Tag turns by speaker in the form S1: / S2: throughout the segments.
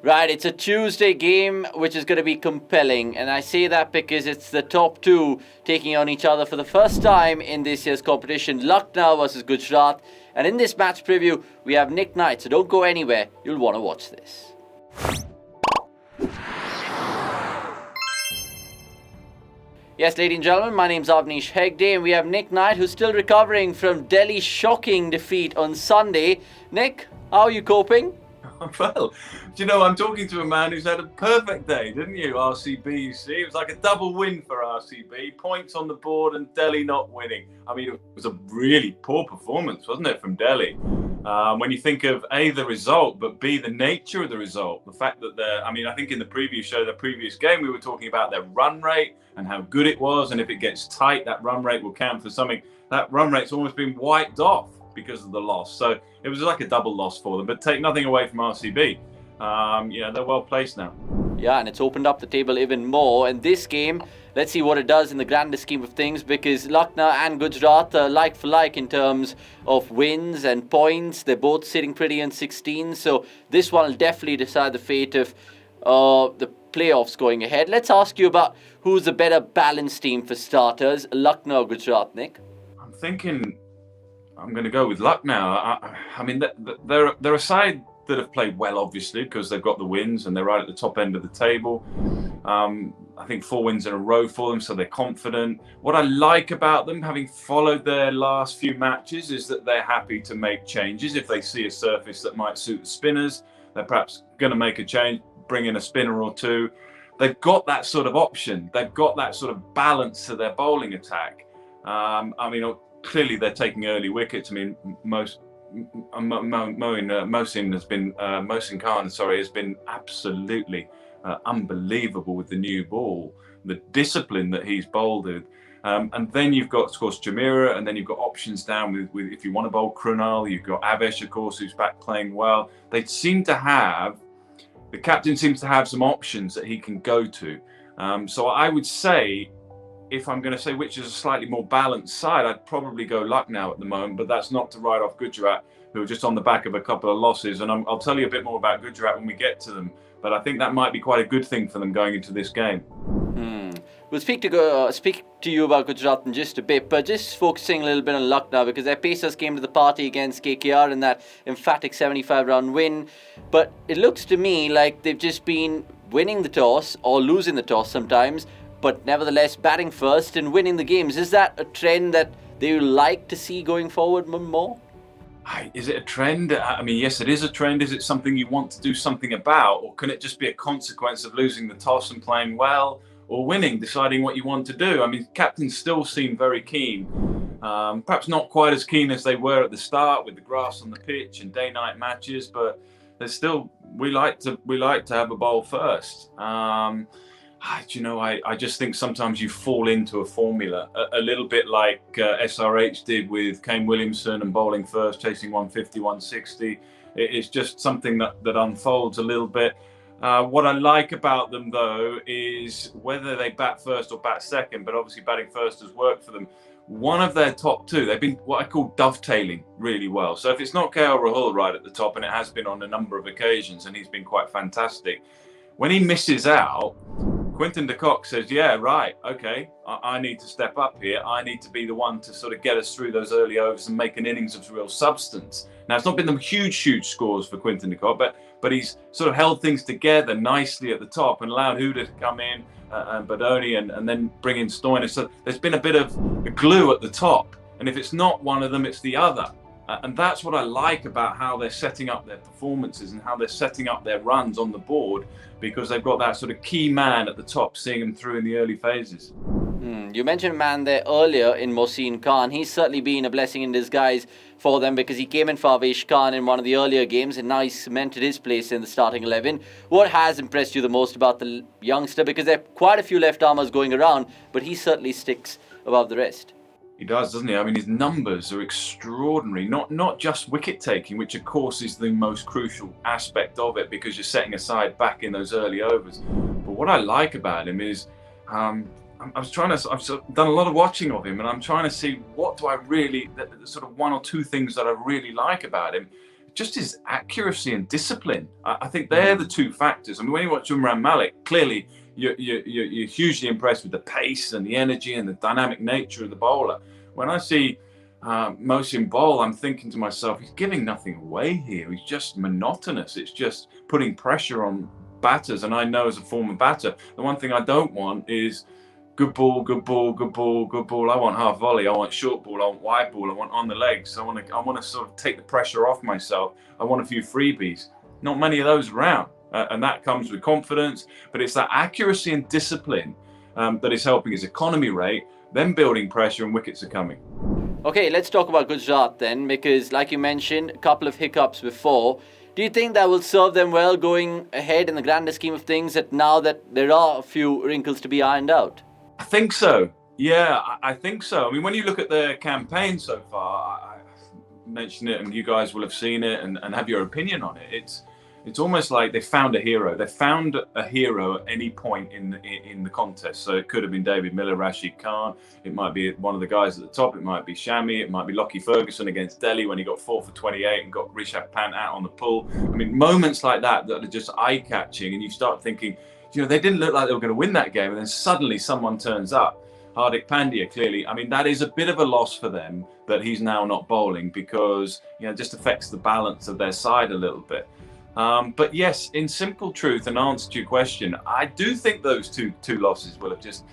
S1: Right, it's a Tuesday game which is going to be compelling, and I say that because it's the top two taking on each other for the first time in this year's competition, Lucknow versus Gujarat. And in this match preview, we have Nick Knight, so don't go anywhere, you'll want to watch this. Yes, ladies and gentlemen, my name's Avnish Hegde, and we have Nick Knight, who's still recovering from Delhi's shocking defeat on Sunday. Nick, how are you coping?
S2: Well, do you know, I'm talking to a man who's had a perfect day, didn't you, RCB, you see? It was like a double win for RCB, points on the board and Delhi not winning. I mean, it was a really poor performance, wasn't it, from Delhi? When you think of A, the result, but B, the nature of the result, the fact that I think in the previous game, we were talking about their run rate and how good it was, and if it gets tight, that run rate will count for something. That run rate's almost been wiped off because of the loss. So it was like a double loss for them, but take nothing away from RCB. They're well placed now.
S1: Yeah, and it's opened up the table even more. And this game, let's see what it does in the grander scheme of things, because Lucknow and Gujarat are like for like in terms of wins and points. They're both sitting pretty on 16. So this one will definitely decide the fate of the playoffs going ahead. Let's ask you about who's the better balanced team for starters, Lucknow or Gujarat, Nick?
S2: I'm thinking I'm going to go with Lucknow. I mean, they're a side that have played well, obviously, because they've got the wins and they're right at the top end of the table. I think 4 wins in a row for them, so they're confident. What I like about them, having followed their last few matches, is that they're happy to make changes. If they see a surface that might suit the spinners, they're perhaps going to make a change, bring in a spinner or two. They've got that sort of option. They've got that sort of balance to their bowling attack. Clearly they're taking early wickets. I mean, Mohsin Khan has been absolutely unbelievable with the new ball, the discipline that he's bowled with. And then you've got, of course, Jamira, and then you've got options down with if you want to bowl Krunal, you've got Avesh, of course, who's back playing well. The captain seems to have some options that he can go to. So I would say, if I'm going to say which is a slightly more balanced side, I'd probably go Lucknow at the moment, but that's not to write off Gujarat, who are just on the back of a couple of losses. And I'll tell you a bit more about Gujarat when we get to them, but I think that might be quite a good thing for them going into this game.
S1: We'll speak to you about Gujarat in just a bit, but just focusing a little bit on Lucknow, because their Pacers came to the party against KKR in that emphatic 75-run win. But it looks to me like they've just been winning the toss or losing the toss sometimes, but nevertheless batting first and winning the games. Is that a trend that they would like to see going forward more?
S2: Is it a trend? I mean, yes, it is a trend. Is it something you want to do something about? Or can it just be a consequence of losing the toss and playing well, or winning, deciding what you want to do? I mean, captains still seem very keen. Perhaps not quite as keen as they were at the start with the grass on the pitch and day-night matches, but there's still, we like to have a bowl first. I just think sometimes you fall into a formula, a little bit like SRH did with Kane Williamson and bowling first, chasing 150, 160. It's just something that unfolds a little bit. What I like about them, though, is whether they bat first or bat second, but obviously batting first has worked for them. One of their top two, they've been what I call dovetailing really well. So if it's not KL Rahul right at the top, and it has been on a number of occasions, and he's been quite fantastic, when he misses out, Quinton de Kock says, yeah, right, okay, I need to step up here. I need to be the one to sort of get us through those early overs and make an innings of real substance. Now, it's not been them huge scores for Quinton de Kock, but he's sort of held things together nicely at the top and allowed Huda to come in, and Badoni, and then bring in Stoinis. So there's been a bit of a glue at the top. And if it's not one of them, it's the other. And that's what I like about how they're setting up their performances and how they're setting up their runs on the board, because they've got that sort of key man at the top seeing them through in the early phases.
S1: You mentioned a man there earlier in Mohsin Khan. He's certainly been a blessing in disguise for them, because he came in for Avesh Khan in one of the earlier games, and now he's cemented his place in the starting 11. What has impressed you the most about the youngster? Because there are quite a few left-armers going around, but he certainly sticks above the rest.
S2: He does, doesn't he? I mean, his numbers are extraordinary. Not just wicket taking, which of course is the most crucial aspect of it, because you're setting aside back in those early overs. But what I like about him is, I've done a lot of watching of him, and I'm trying to see what do I really, the sort of one or two things that I really like about him. just his accuracy and discipline. I think they're the two factors. I mean, when you watch Umran Malik, clearly you're hugely impressed with the pace and the energy and the dynamic nature of the bowler. When I see Mohsin bowl, I'm thinking to myself, he's giving nothing away here. He's just monotonous. It's just putting pressure on batters. And I know as a former batter, the one thing I don't want is good ball, good ball, good ball, good ball. I want half volley. I want short ball. I want wide ball. I want on the legs. I want to sort of take the pressure off myself. I want a few freebies. Not many of those around, and that comes with confidence. But it's that accuracy and discipline that is helping his economy rate, then building pressure, and wickets are coming.
S1: Okay, let's talk about Gujarat then, because like you mentioned, a couple of hiccups before. Do you think that will serve them well going ahead in the grander scheme of things, that now that there are a few wrinkles to be ironed out?
S2: I think so. Yeah, I think so. I mean, when you look at their campaign so far, I mentioned it and you guys will have seen it and have your opinion on it. It's almost like they found a hero. They found a hero at any point in the contest. So it could have been David Miller, Rashid Khan. It might be one of the guys at the top. It might be Shami. It might be Lockie Ferguson against Delhi when he got 4 for 28 and got Rishabh Pant out on the pull. I mean, moments like that are just eye-catching, and you start thinking, they didn't look like they were going to win that game, and then suddenly someone turns up. Hardik Pandya, clearly. I mean, that is a bit of a loss for them that he's now not bowling, because it just affects the balance of their side a little bit. But yes, in simple truth, and answer to your question, I do think those two losses will have just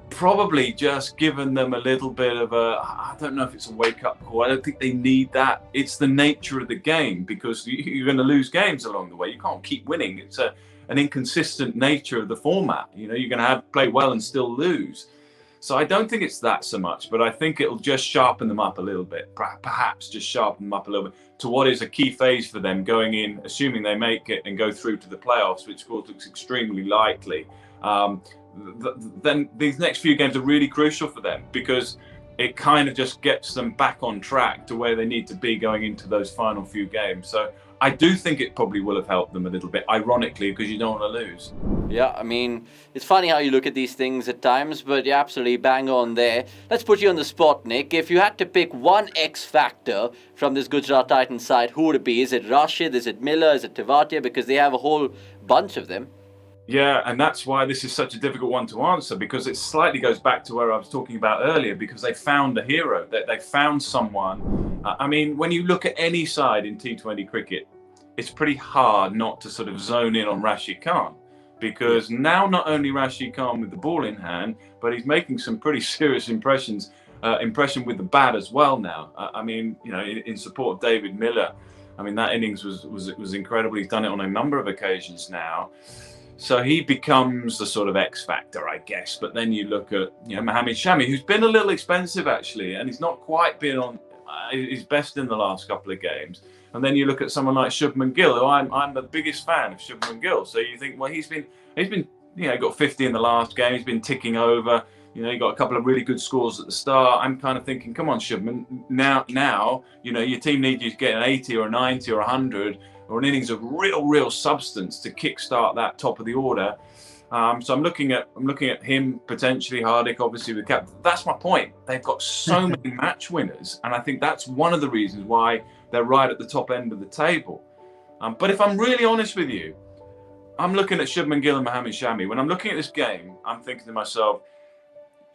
S2: probably just given them a little bit of I don't know if it's a wake-up call. I don't think they need that. It's the nature of the game, because you're going to lose games along the way. You can't keep winning. It's an inconsistent nature of the format. You're going to play well and still lose. So I don't think it's that so much, but I think it'll just sharpen them up a little bit, perhaps just sharpen them up a little bit to what is a key phase for them going in, assuming they make it and go through to the playoffs, which of course looks extremely likely. Then these next few games are really crucial for them, because it kind of just gets them back on track to where they need to be going into those final few games. So I do think it probably will have helped them a little bit, ironically, because you don't want to lose.
S1: Yeah, I mean, it's funny how you look at these things at times, but you're absolutely bang on there. Let's put you on the spot, Nick. If you had to pick one X factor from this Gujarat Titans side, who would it be? Is it Rashid? Is it Miller? Is it Tewatia? Because they have a whole bunch of them.
S2: Yeah, and that's why this is such a difficult one to answer, because it slightly goes back to where I was talking about earlier, because they found a hero, they found someone. I mean, when you look at any side in T20 cricket, it's pretty hard not to sort of zone in on Rashid Khan, because now not only Rashid Khan with the ball in hand, but he's making some pretty serious impression with the bat as well now. I mean, in support of David Miller, I mean, that innings was incredible. He's done it on a number of occasions now. So he becomes the sort of X factor, I guess. But then you look at Mohammad Shami, who's been a little expensive actually, and he's not quite been on his best in the last couple of games. And then you look at someone like Shubman Gill, who I'm the biggest fan of Shubman Gill. So you think, well, he's been got 50 in the last game. He's been ticking over. He got a couple of really good scores at the start. I'm kind of thinking, come on, Shubman, now your team needs you to get an 80 or a 90 or 100. Or an innings of real substance to kickstart that top of the order. So I'm looking at him potentially, Hardik, obviously with cap. That's my point. They've got so many match winners, and I think that's one of the reasons why they're right at the top end of the table. But if I'm really honest with you, I'm looking at Shubman Gill and Mohammad Shami. When I'm looking at this game, I'm thinking to myself,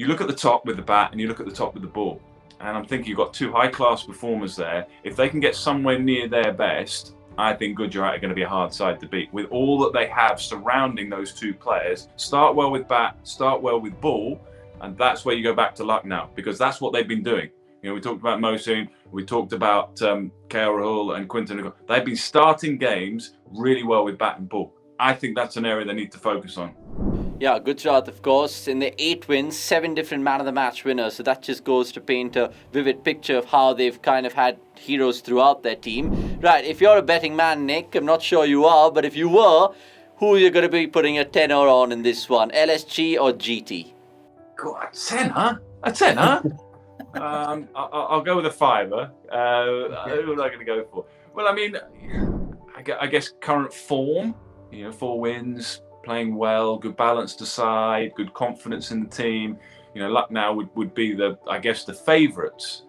S2: you look at the top with the bat and you look at the top with the ball, and I'm thinking you've got two high-class performers there. If they can get somewhere near their best, I think Gujarat are going to be a hard side to beat. With all that they have surrounding those two players, start well with bat, start well with ball, and that's where you go back to luck now, because that's what they've been doing. We talked about Mohsin, we talked about KL Rahul and Quinton. They've been starting games really well with bat and ball. I think that's an area they need to focus on.
S1: Yeah, Gujarat, of course, in the 8 wins, 7 different man of the match winners. So that just goes to paint a vivid picture of how they've kind of had heroes throughout their team. Right, if you're a betting man, Nick, I'm not sure you are, but if you were, who are you going to be putting a tenner on in this one, LSG or GT?
S2: God, a tenner? A tenner? I'll go with a fiver. Who am I going to go for? Well, I mean, I guess current form, 4 wins, playing well, good balance to side, good confidence in the team. Lucknow would be the favourites.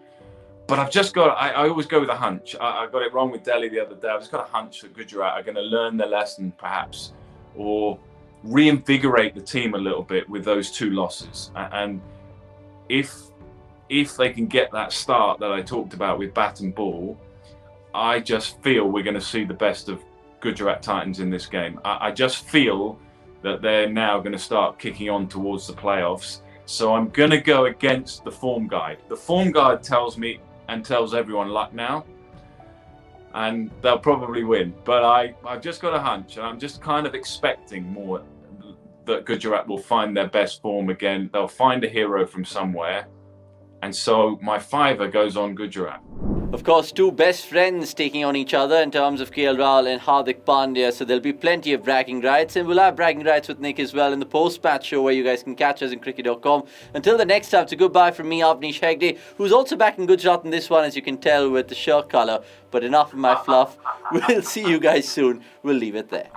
S2: But I've just got, I always go with a hunch. I got it wrong with Delhi the other day. I've just got a hunch that Gujarat are going to learn their lesson perhaps, or reinvigorate the team a little bit with those 2 losses. And if they can get that start that I talked about with bat and ball, I just feel we're going to see the best of Gujarat Titans in this game. I just feel that they're now going to start kicking on towards the playoffs. So I'm going to go against the form guide. The form guide tells me and tells everyone luck now, and they'll probably win. But I've just got a hunch, and I'm just kind of expecting more that Gujarat will find their best form again. They'll find a hero from somewhere. And so my fiver goes on Gujarat.
S1: Of course, 2 best friends taking on each other in terms of KL Rahul and Hardik Pandya, so there'll be plenty of bragging rights, and we'll have bragging rights with Nick as well in the post-match show where you guys can catch us in cricket.com. Until the next time, it's a goodbye from me, Avnish Hegde, who's also back in Gujarat in this one, as you can tell with the shirt colour. But enough of my fluff. We'll see you guys soon. We'll leave it there.